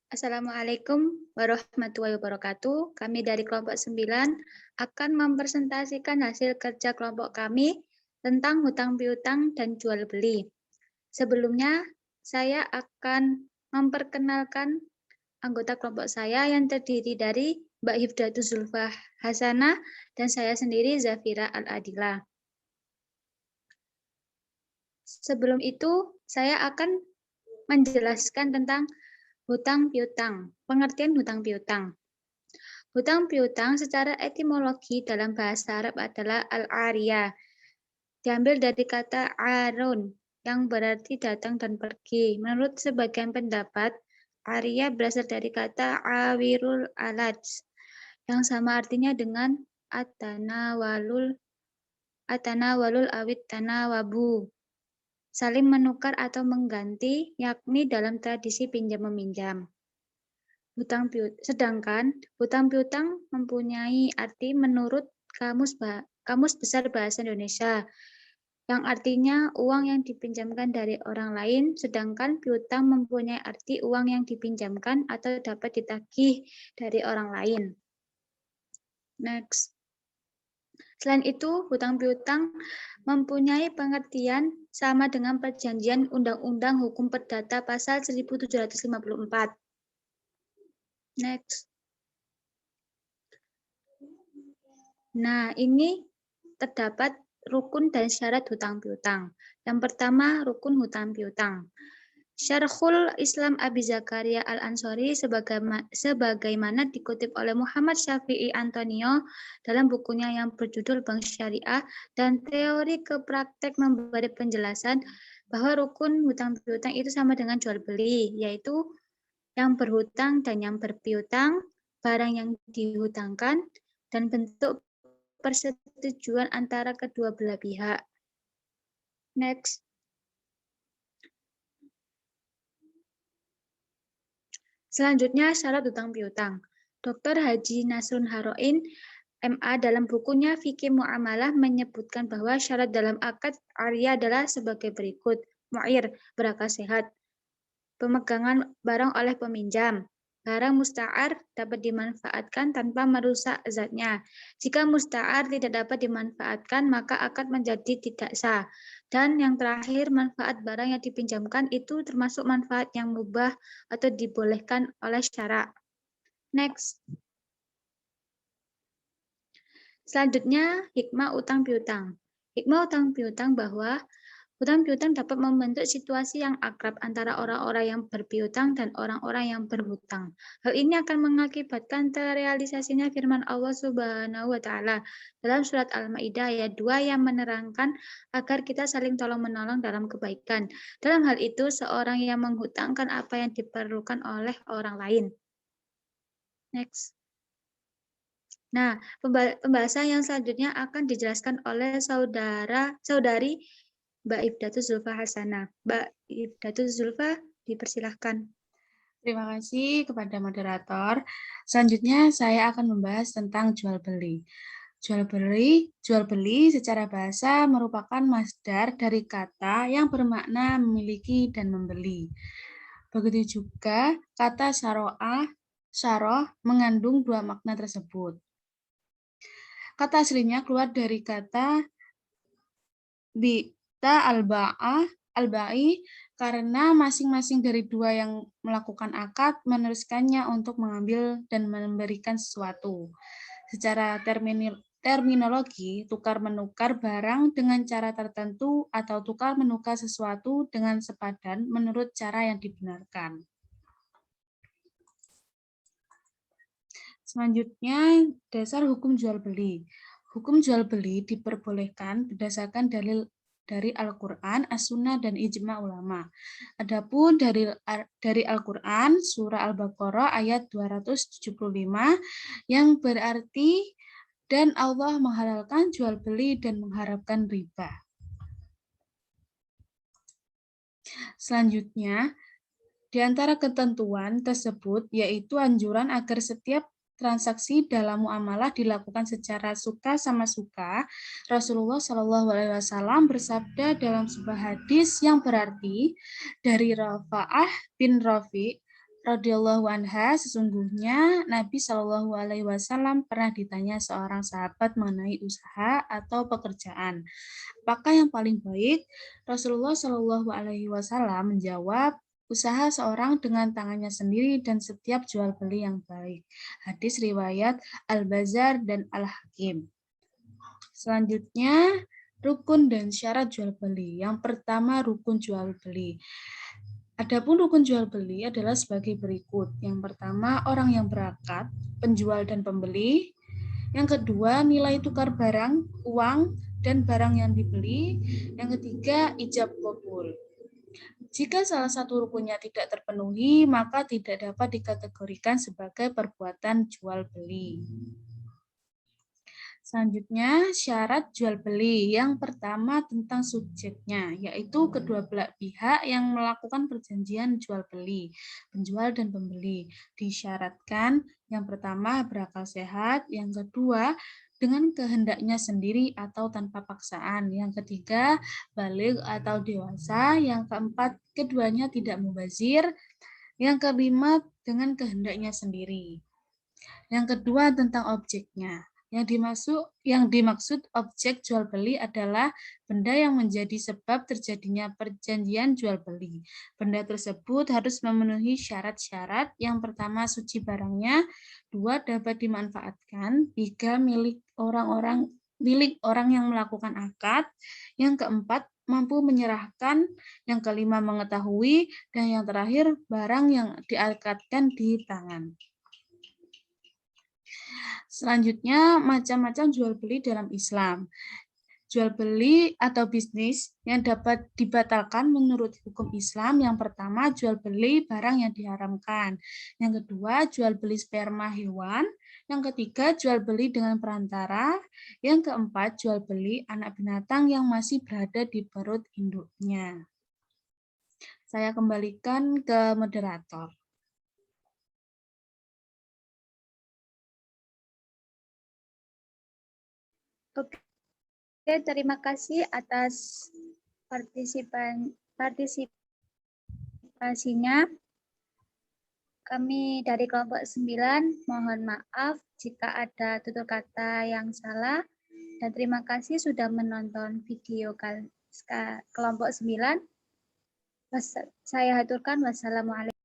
Assalamualaikum warahmatullahi wabarakatuh. Kami dari kelompok 9 akan mempresentasikan hasil kerja kelompok kami tentang hutang piutang dan jual beli. Sebelumnya, saya akan memperkenalkan anggota kelompok saya yang terdiri dari Mbak Hifdatus Zulfa Hasanah dan saya sendiri Zafira Al-Adila. Sebelum itu, saya akan menjelaskan tentang hutang piutang, pengertian hutang piutang. Hutang piutang secara etimologi dalam bahasa Arab adalah al-ariyah. Diambil dari kata arun yang berarti datang dan pergi. Menurut sebagian pendapat, ariyah berasal dari kata awirul alaj yang sama artinya dengan atanawalul awit tanawabu. Saling menukar atau mengganti, yakni dalam tradisi pinjam-meminjam. Sedangkan hutang piutang mempunyai arti menurut Kamus Besar Bahasa Indonesia, yang artinya uang yang dipinjamkan dari orang lain, sedangkan piutang mempunyai arti uang yang dipinjamkan atau dapat ditagih dari orang lain. Next. Selain itu, hutang piutang mempunyai pengertian sama dengan perjanjian Undang-Undang Hukum Perdata Pasal 1754. Next. Nah, ini terdapat rukun dan syarat hutang piutang. Yang pertama, rukun hutang piutang. Syarhul Islam Abi Zakaria Al-Ansori sebagaimana dikutip oleh Muhammad Syafi'i Antonio dalam bukunya yang berjudul Bank Syariah dan Teori ke Praktek memberi penjelasan bahwa rukun hutang piutang itu sama dengan jual beli, yaitu yang berhutang dan yang berpiutang, barang yang dihutangkan, dan bentuk persetujuan antara kedua belah pihak. Next. Selanjutnya, syarat hutang piutang. Dr. Haji Nasrun Haroin, MA dalam bukunya Fikih Muamalah menyebutkan bahwa syarat dalam akad arya adalah sebagai berikut. Mu'ir, berakal sehat. Pemegangan barang oleh peminjam. Barang musta'ar dapat dimanfaatkan tanpa merusak zatnya. Jika musta'ar tidak dapat dimanfaatkan, maka akad menjadi tidak sah. Dan yang terakhir, manfaat barang yang dipinjamkan itu termasuk manfaat yang mubah atau dibolehkan oleh syara. Next. Selanjutnya, hikmah utang piutang. Hikmah utang piutang bahwa hutang piutang dapat membentuk situasi yang akrab antara orang-orang yang berpiutang dan orang-orang yang berhutang. Hal ini akan mengakibatkan terrealisasinya firman Allah Subhanahu wa taala dalam surat Al-Maidah ayat 2 yang menerangkan agar kita saling tolong-menolong dalam kebaikan. Dalam hal itu, seorang yang menghutangkan apa yang diperlukan oleh orang lain. Next. Nah, pembahasan yang selanjutnya akan dijelaskan oleh saudari Mbak Hifdatus Zulfa Hasanah. Mbak Hifdatus Zulfa, dipersilahkan. Terima kasih kepada moderator. Selanjutnya saya akan membahas tentang jual beli. Jual beli secara bahasa merupakan masdar dari kata yang bermakna memiliki dan membeli. Begitu juga kata syarah mengandung dua makna tersebut. Kata aslinya keluar dari kata bita al-ba'i karena masing-masing dari dua yang melakukan akad meneruskannya untuk mengambil dan memberikan sesuatu. Secara terminologi, tukar-menukar barang dengan cara tertentu atau tukar-menukar sesuatu dengan sepadan menurut cara yang dibenarkan. Selanjutnya, dasar hukum jual beli. Hukum jual beli diperbolehkan berdasarkan dalil dari Al-Quran, As-Sunnah, dan Ijma ulama. Adapun dari Al-Quran, Surah Al-Baqarah ayat 275, yang berarti, dan Allah menghalalkan jual beli dan mengharapkan riba. Selanjutnya, di antara ketentuan tersebut yaitu anjuran agar setiap transaksi dalam muamalah dilakukan secara suka sama suka. Rasulullah SAW bersabda dalam sebuah hadis yang berarti dari Rafa'ah bin Rafi radhiyallahu anha, sesungguhnya Nabi Shallallahu alaihi wasallam pernah ditanya seorang sahabat mengenai usaha atau pekerjaan. Apakah yang paling baik? Rasulullah Shallallahu alaihi wasallam menjawab, usaha seorang dengan tangannya sendiri dan setiap jual beli yang baik. Hadis riwayat Al-Bazzar dan Al-Hakim. Selanjutnya, rukun dan syarat jual beli. Yang pertama, rukun jual beli. Adapun rukun jual beli adalah sebagai berikut. Yang pertama, orang yang berakad, penjual dan pembeli. Yang kedua, nilai tukar barang, uang, dan barang yang dibeli. Yang ketiga, ijab qabul. Jika salah satu rukunnya tidak terpenuhi, maka tidak dapat dikategorikan sebagai perbuatan jual beli. Selanjutnya, syarat jual beli. Yang pertama tentang subjeknya, yaitu kedua belah pihak yang melakukan perjanjian jual beli, penjual dan pembeli. Disyaratkan yang pertama berakal sehat, yang kedua dengan kehendaknya sendiri atau tanpa paksaan, yang ketiga baligh atau dewasa, yang keempat keduanya tidak mubazir, yang kelima dengan kehendaknya sendiri. Yang kedua tentang objeknya. Yang dimaksud objek jual beli adalah benda yang menjadi sebab terjadinya perjanjian jual beli. Benda tersebut harus memenuhi syarat-syarat. Yang pertama, suci barangnya. Dua, dapat dimanfaatkan. Tiga, milik orang yang melakukan akad. Yang keempat, mampu menyerahkan. Yang kelima, mengetahui. Dan yang terakhir, barang yang diakadkan di tangan. Selanjutnya, macam-macam jual beli dalam Islam. Jual beli atau bisnis yang dapat dibatalkan menurut hukum Islam. Yang pertama, jual beli barang yang diharamkan. Yang kedua, jual beli sperma hewan. Yang ketiga, jual beli dengan perantara. Yang keempat, jual beli anak binatang yang masih berada di perut induknya. Saya kembalikan ke moderator. Oke, terima kasih atas partisipasinya. Kami dari kelompok 9 mohon maaf jika ada tutur kata yang salah. Dan terima kasih sudah menonton video kelompok 9. Saya haturkan wassalamualaikum.